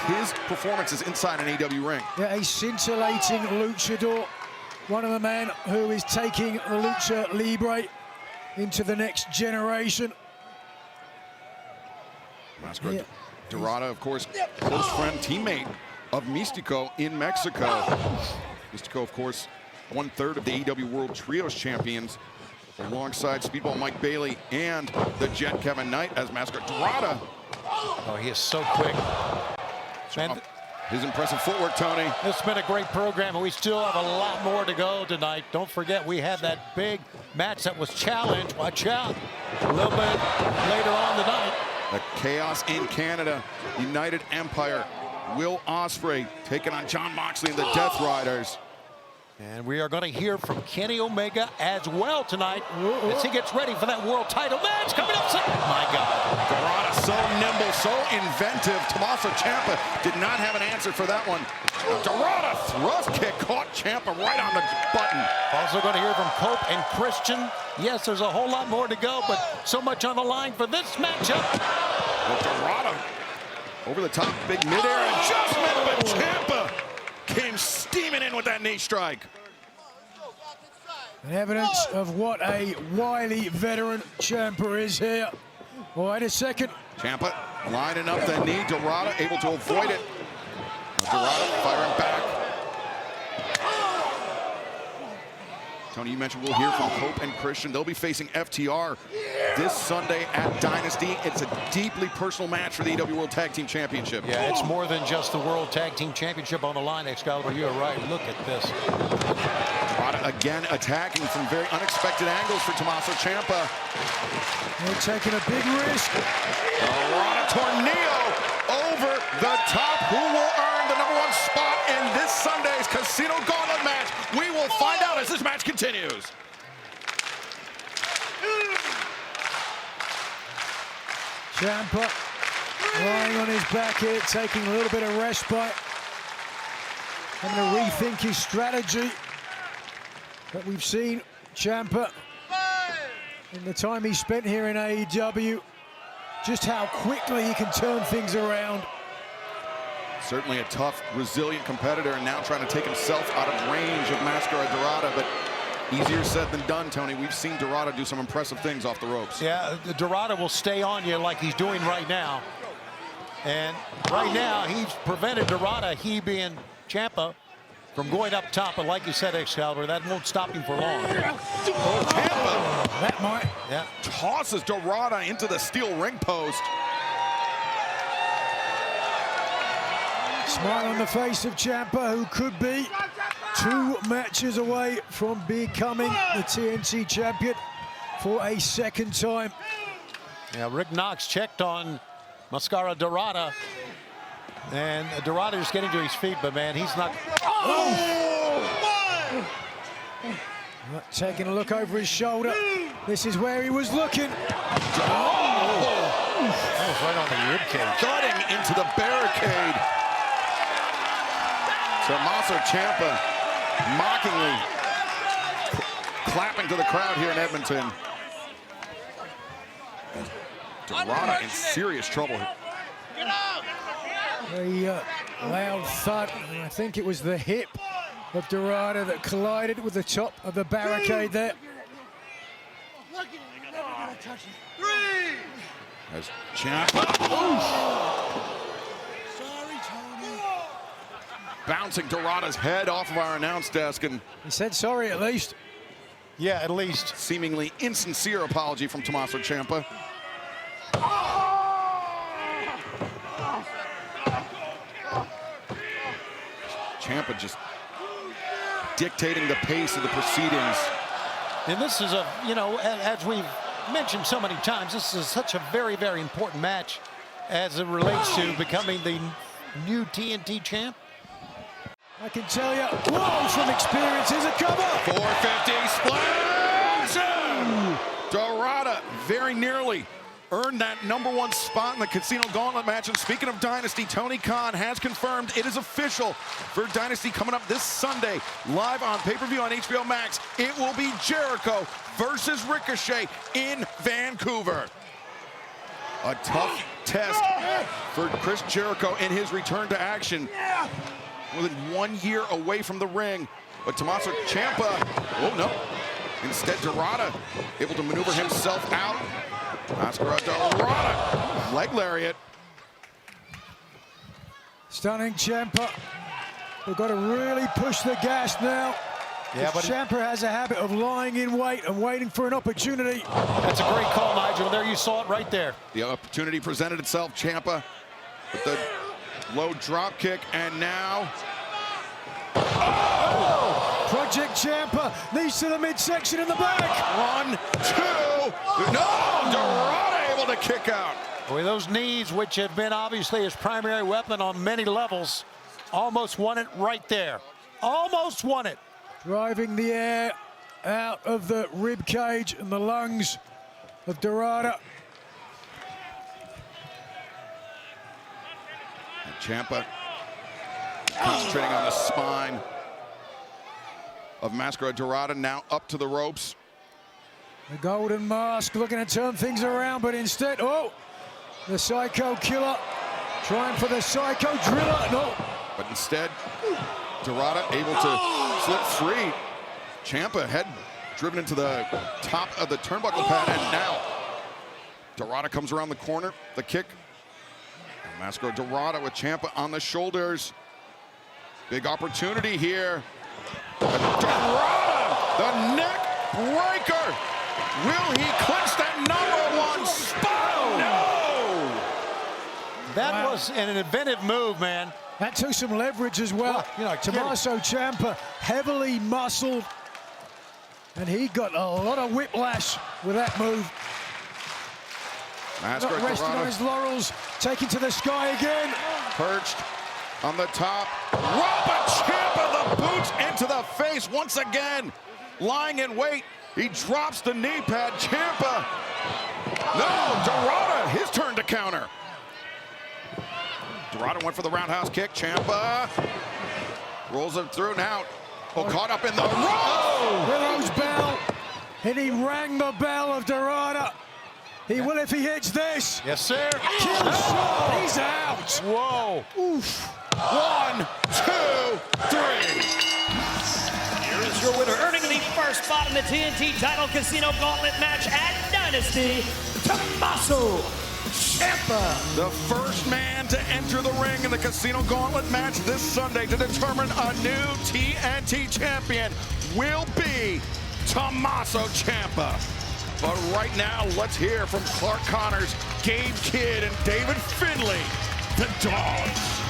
his performances inside an AEW ring. Yeah, a scintillating luchador. One of the men who is taking the Lucha Libre into the next generation. Máscara Dorada, of course, close friend, teammate of Místico in Mexico. Místico, of course, 1/3 of the AEW World Trios Champions, alongside Speedball Mike Bailey and the Jet Kevin Knight as Máscara Dorada. Oh, he is so quick. And his impressive footwork, Tony. It's been a great program, and we still have a lot more to go tonight. Don't forget, we had that big match that was challenged. Watch out. A little bit later on tonight. The Chaos in Canada, United Empire, Will Ospreay taking on Jon Moxley and the Death Riders. And we are going to hear from Kenny Omega as well tonight as he gets ready for that world title match coming up. My God. Dorada so nimble, so inventive. Tommaso Ciampa did not have an answer for that one. Dorada thrust kick caught Ciampa right on the button. Also going to hear from Cope and Christian. Yes, there's a whole lot more to go, but so much on the line for this matchup. Well, Dorada over the top, big midair adjustment, but Ciampa came steaming in with that knee strike. And evidence of what a wily veteran Ciampa is here. Wait a second. Ciampa lining up the knee. Dorada able to avoid it. Dorada firing back. Tony, you mentioned we'll hear from Cope and Christian. They'll be facing FTR this Sunday at Dynasty. It's a deeply personal match for the AEW World Tag Team Championship. Yeah, it's more than just the World Tag Team Championship on the line, Excalibur. You're right. Look at this. Dorada again attacking from very unexpected angles for Tommaso Ciampa. They're taking a big risk. Dorada tornado over the top. Who will earn the #1 spot in this Sunday's Casino Gauntlet match? We will find out as this match continues. Ciampa lying on his back here, taking a little bit of respite. Having to rethink his strategy. But we've seen Ciampa in the time he spent here in AEW, just how quickly he can turn things around. Certainly a tough, resilient competitor, and now trying to take himself out of range of Máscara Dorada, but easier said than done, Tony. We've seen Dorada do some impressive things off the ropes. Yeah, Dorada will stay on you like he's doing right now. And right now, he's prevented Dorada, he being Ciampa, from going up top. But like you said, Excalibur, that won't stop him for long. Oh, Ciampa! That might. Yeah. Tosses Dorada into the steel ring post. Smile on the face of Ciampa, who could be 2 matches away from becoming the TNT champion for a second time. Yeah, Rick Knox checked on Máscara Dorada, and Dorada is getting to his feet, but man, he's not. Taking a look over his shoulder. This is where he was looking. That was right on the ribcage. Gutting into the barricade. Tommaso Ciampa mockingly clapping to the crowd here in Edmonton. Dorada in serious trouble. A loud thud, and I think it was the hip of Dorada that collided with the top of the barricade there. As Ciampa bouncing Dorada's head off of our announce desk, and he said sorry at least. Yeah, at least. Seemingly insincere apology from Tommaso Ciampa. Ciampa just dictating the pace of the proceedings. And this is a, you know, as we've mentioned so many times, this is such a very, very important match as it relates to becoming the new TNT champ. I can tell you, whoa, from experience, here's a cover. 450 splash! Dorada very nearly earned that #1 spot in the Casino Gauntlet match. And speaking of Dynasty, Tony Khan has confirmed it is official for Dynasty coming up this Sunday, live on pay-per-view on HBO Max. It will be Jericho versus Ricochet in Vancouver. A tough test for Chris Jericho in his return to action. More than 1 year away from the ring. But Tommaso Ciampa, oh no. Instead, Dorada able to maneuver himself out. Máscara Dorada, leg lariat. Stunning Ciampa. They've got to really push the gas now. Yeah, but Ciampa has a habit of lying in wait and waiting for an opportunity. that's a great call, Nigel. There you saw it right there. The opportunity presented itself. Ciampa with the low drop kick, and now. Oh! Project Ciampa knees to the midsection in the back. 1, 2. No! Dorada able to kick out. With those knees, which have been obviously his primary weapon on many levels, almost won it right there. Almost won it. Driving the air out of the rib cage and the lungs of Dorada. And Ciampa concentrating on the spine of Máscara Dorada, now up to the ropes. The golden mask looking to turn things around, but instead, oh, the Psycho Killer trying for the Psycho Driller. No. But instead, Dorada able to slip free. Ciampa head driven into the top of the turnbuckle pad, and now Dorada comes around the corner. The kick. And Máscara Dorada with Ciampa on the shoulders. Big opportunity here. Dorada, the neck breaker. Will he clinch that #1 spot? No! That was an inventive move, man. That took some leverage as well. You know, Tommaso Ciampa heavily muscled, and he got a lot of whiplash with that move. Not Máscara resting on Dorada his laurels, taking to the sky again. perched on the top. But Ciampa, the boots into the face once again. Lying in wait. He drops the knee pad. Ciampa. No, Dorada, his turn to counter. Dorada went for the roundhouse kick. Ciampa rolls him through now. Oh, caught up in the rope. Willow's bell, and he rang the bell of Dorada. He will if he hits this. Yes, sir. Kill shot, he's out. Whoa. Oof. 1, 2, 3. Here is your winner, earning the first spot in the TNT title Casino Gauntlet match at Dynasty, Tommaso Ciampa. The first man to enter the ring in the Casino Gauntlet match this Sunday to determine a new TNT champion will be Tommaso Ciampa. But right now, let's hear from Clark Connors, Gabe Kidd, and David Finlay, the Dogs.